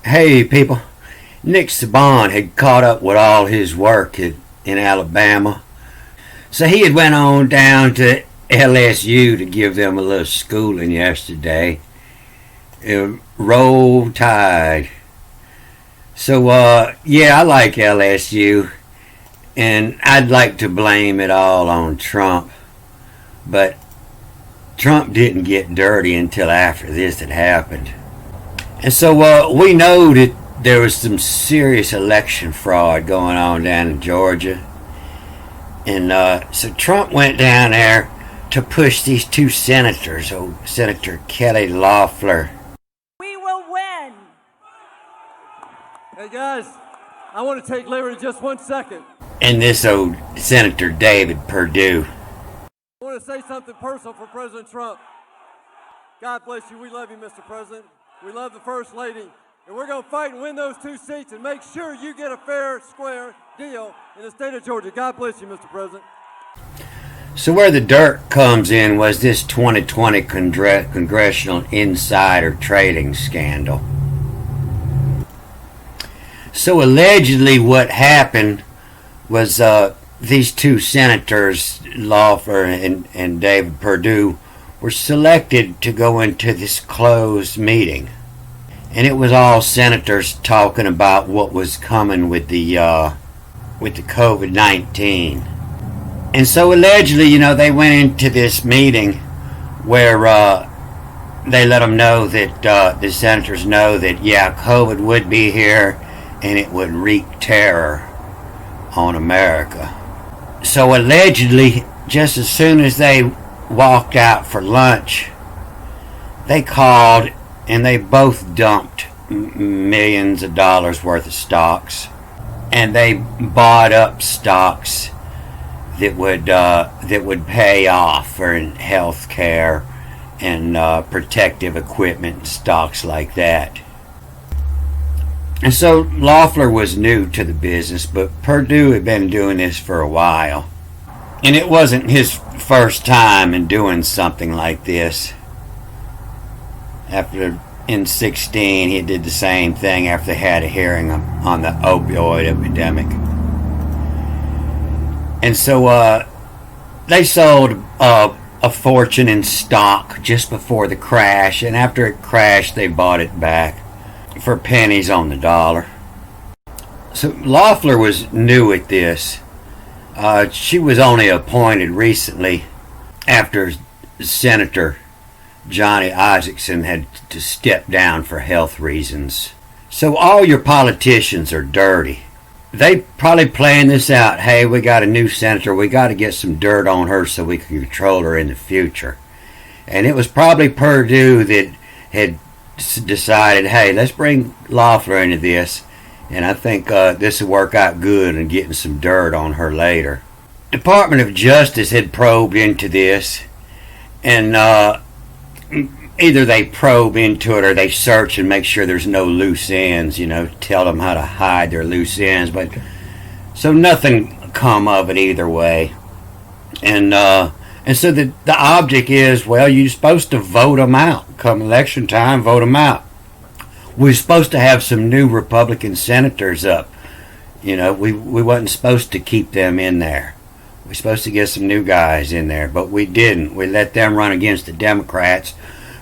Hey, people. Nick Saban had caught up with all his work in Alabama. So he had went on down to LSU to give them a little schooling yesterday. Roll Tide. So, yeah, I like LSU. And I'd like to blame it all on Trump. But Trump didn't get dirty until after this had happened. And so we know that there was some serious election fraud going on down in Georgia. And so Trump went down there to push these two senators, Senator Kelly Loeffler. We will win. Hey guys, I want to take liberty just 1 second. And this old Senator David Perdue. I want to say something personal for President Trump. God bless you. We love you, Mr. President. We love the First Lady. And we're going to fight and win those 2 seats and make sure you get a fair, square deal in the state of Georgia. God bless you, Mr. President. So where the dirt comes in was this 2020 congressional insider trading scandal. So allegedly what happened was these two senators, Loeffler and David Perdue, were selected to go into this closed meeting. And it was all senators talking about what was coming with the COVID-19. And so allegedly, they went into this meeting where they let them know that the senators know that, yeah, COVID would be here and it would wreak terror on America. So allegedly, just as soon as they walked out for lunch, they called and they both dumped millions of dollars worth of stocks, and they bought up stocks that would pay off for health care and protective equipment and stocks like that. And so Loeffler was new to the business, but Perdue had been doing this for a while. And it wasn't his first time in doing something like this. In 2016, he did the same thing after they had a hearing on the opioid epidemic. And so they sold a fortune in stock just before the crash, and after it crashed, they bought it back for pennies on the dollar. So Loeffler was new at this. She was only appointed recently after Senator Johnny Isakson had to step down for health reasons. So all your politicians are dirty. They probably planned this out. Hey, we got a new senator. We got to get some dirt on her so we can control her in the future. And it was probably Perdue that had decided, hey, let's bring Loeffler into this. And I think this will work out good in getting some dirt on her later. Department of Justice had probed into this, and either they probe into it or they search and make sure there's no loose ends, tell them how to hide their loose ends. But so nothing come of it either way. And so the object is, well, you're supposed to vote them out. Come election time, vote them out. We're supposed to have some new Republican senators up. We wasn't supposed to keep them in there. We're supposed to get some new guys in there, but we didn't. We let them run against the Democrats.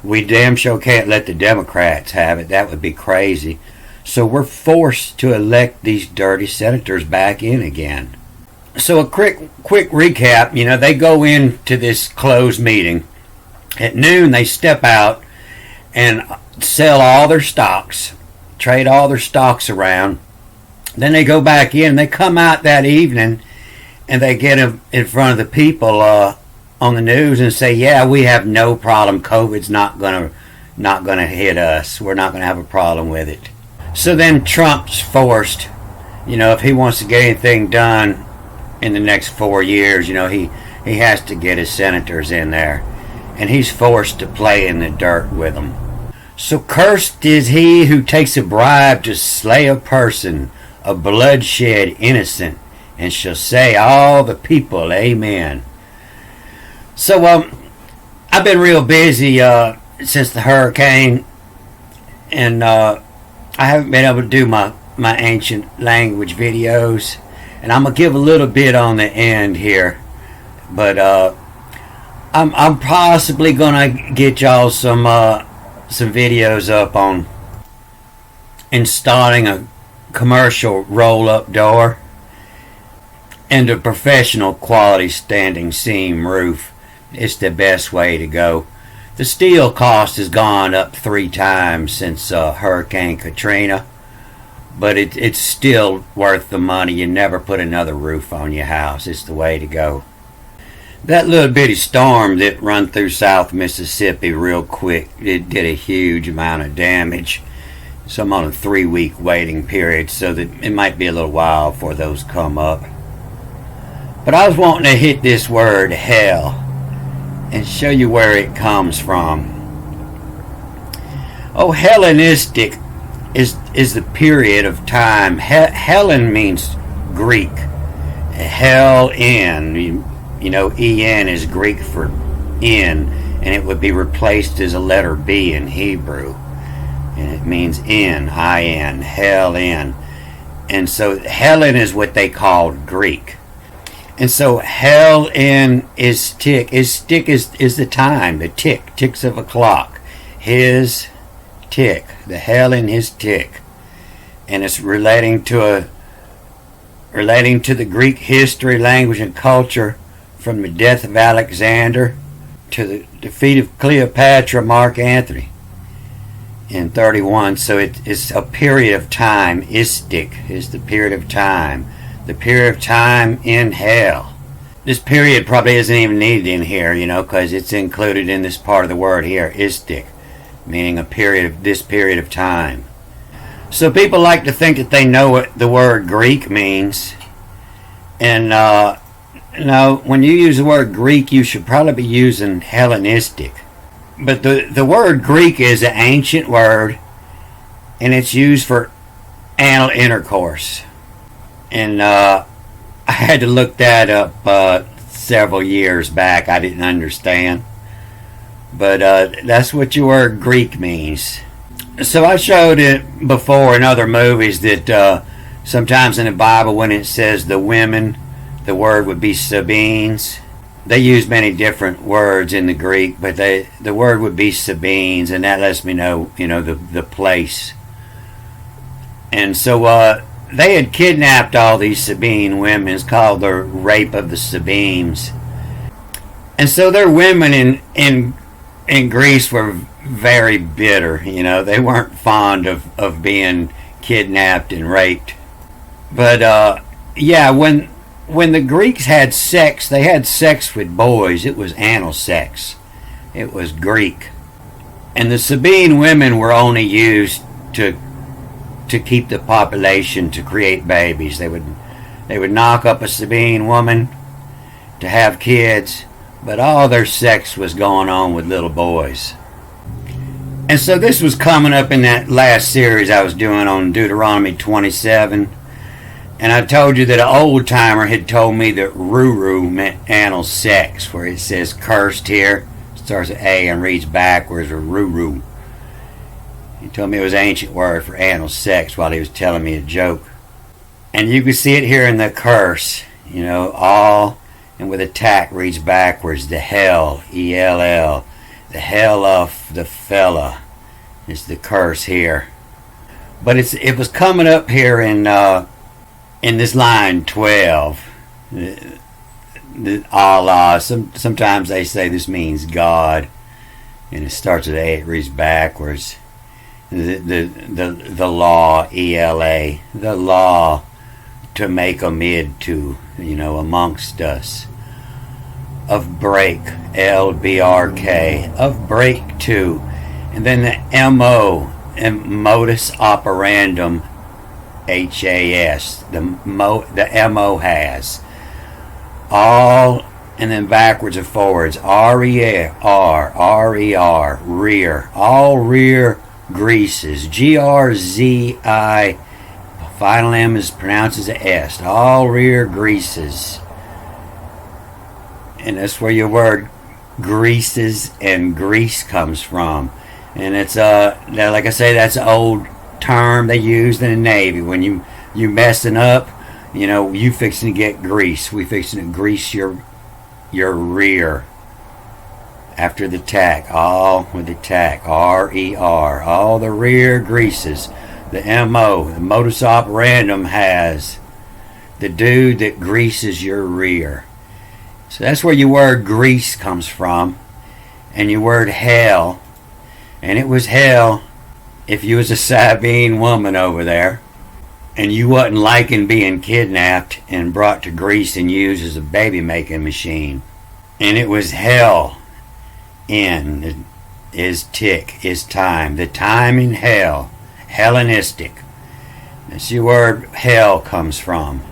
We damn sure can't let the Democrats have it. That would be crazy. So we're forced to elect these dirty senators back in again. So a quick recap, they go into this closed meeting. At noon, they step out and sell all their stocks, trade all their stocks around. Then they go back in. They come out that evening and they get in front of the people on the news and say, yeah, we have no problem. COVID's not gonna hit us. We're not gonna have a problem with it. So then Trump's forced, if he wants to get anything done in the next 4 years, he has to get his senators in there, and he's forced to play in the dirt with them. So cursed is he who takes a bribe to slay a person, a bloodshed innocent, and shall say all the people, amen. So I've been real busy since the hurricane, and I haven't been able to do my ancient language videos, and I'm gonna give a little bit on the end here, but I'm possibly gonna get y'all some videos up on installing a commercial roll-up door and a professional quality standing seam roof. It's the best way to go. The steel cost has gone up 3 times since Hurricane Katrina, but it's still worth the money. You never put another roof on your house. It's the way to go. That little bitty storm that run through South Mississippi real quick, it did a huge amount of damage. So I'm on a 3-week waiting period, so that it might be a little while before those come up. But I was wanting to hit this word hell and show you where it comes from. Oh, Hellenistic is the period of time. Hellen means Greek. Hell-in, you know, en is Greek for in, and it would be replaced as a letter B in Hebrew, and it means in, Hell-in. And so Hellen is what they called Greek. And so Hell-in is tick. Is the time, the ticks of a clock. His tick, the Hell-in his tick. And it's relating to the Greek history, language, and culture, from the death of Alexander to the defeat of Cleopatra, Mark Antony in 31. So it's a period of time. Istic is the period of time. The period of time in hell. This period probably isn't even needed in here, you know, because it's included in this part of the word here, istic, meaning this period of time. So people like to think that they know what the word Greek means, and no, when you use the word Greek, you should probably be using Hellenistic. But the word Greek is an ancient word, and it's used for anal intercourse. And I had to look that up several years back. I didn't understand. But that's what your word Greek means. So I showed it before in other movies that sometimes in the Bible when it says the women, the word would be Sabines. They use many different words in the Greek, but the word would be Sabines, and that lets me know, you know, the place. And so they had kidnapped all these Sabine women. It's called the Rape of the Sabines. And so their women in Greece were very bitter. You know, they weren't fond of being kidnapped and raped. But yeah, when the Greeks had sex, they had sex with boys. It was anal sex. It was Greek. And the Sabine women were only used to keep the population, to create babies. They would knock up a Sabine woman to have kids, but all their sex was going on with little boys. And so this was coming up in that last series I was doing on Deuteronomy 27. And I told you that an old timer had told me that ruru meant anal sex, where it says cursed here. It starts with A and reads backwards, or ruru. He told me it was an ancient word for anal sex while he was telling me a joke. And you can see it here in the curse. You know, all, and with a tack reads backwards. The hell, E-L-L. The hell of the fella is the curse here. But it was coming up here in this line 12, the Allah. Sometimes they say this means God, and it starts with A. It reads backwards. The law, E-L-A, the law to make amid to, you know, amongst us. Of break, L-B-R-K, of break to, and then the M-O, and modus operandum, H-A-S, the M-O has. All, and then backwards and forwards, R-E-R, R-E-R, rear, all rear greases, G-R-Z-I, final M is pronounced as a S, all rear greases. And that's where your word greases and grease comes from. And it's, like I say, that's old term they used in the Navy. When you messing up, you fixing to get grease. We fixing to grease your rear after the tack. All with the tack. RER. All the rear greases. The MO, the modus operandum has the dude that greases your rear. So that's where your word grease comes from. And your word hell. And it was hell if you was a Sabine woman over there and you wasn't liking being kidnapped and brought to Greece and used as a baby making machine. And it was hell in is tick, is time. The time in hell. Hellenistic. That's your word hell comes from.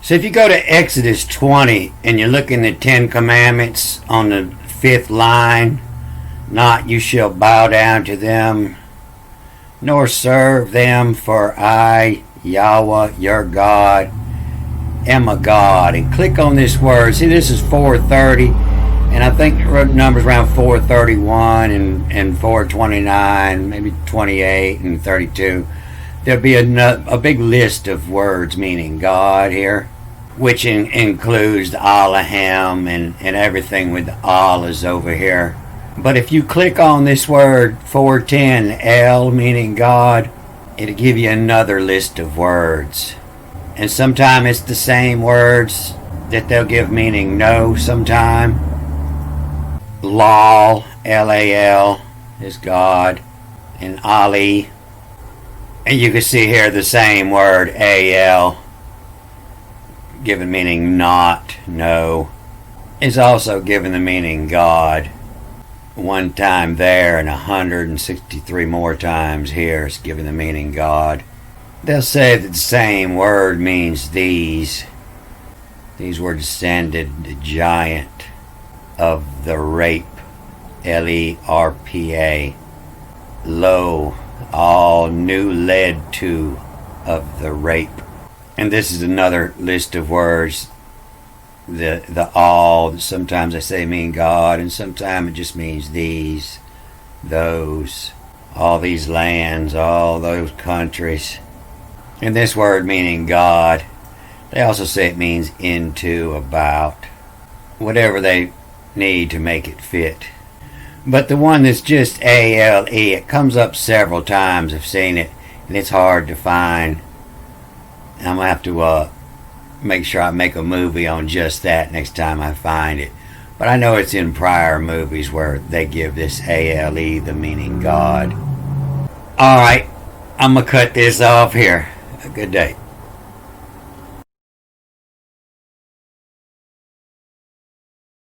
So if you go to Exodus 20 and you look in the 10 Commandments on the 5th line, not you shall bow down to them, nor serve them, for I, Yahweh, your God, am a God. And click on this word. See, this is 430, and I think the numbers around 431 and 429, maybe 28 and 32. There'll be a big list of words meaning God here, which includes the Elohim and everything with the Allahs over here. But if you click on this word 410, El meaning God, it'll give you another list of words. And sometimes it's the same words that they'll give meaning no sometime. Lal, L-A-L, is God, and Ali. And you can see here the same word, A-L, given meaning not, no, is also given the meaning God. One time there and 163 more times here is given the meaning God. They'll say that the same word means these. These were descended, the giant of the rape, L-E-R-P-A. Lo, all new led to of the rape. And this is another list of words. The all, sometimes I say mean God, and sometimes it just means these, those, all these lands, all those countries. And this word meaning God, they also say it means into, about, whatever they need to make it fit. But the one that's just A-L-E, it comes up several times. I've seen it, and it's hard to find. I'm going to have to make sure I make a movie on just that next time I find it. But I know it's in prior movies where they give this A-L-E the meaning God. Alright, I'm going to cut this off here. A good day.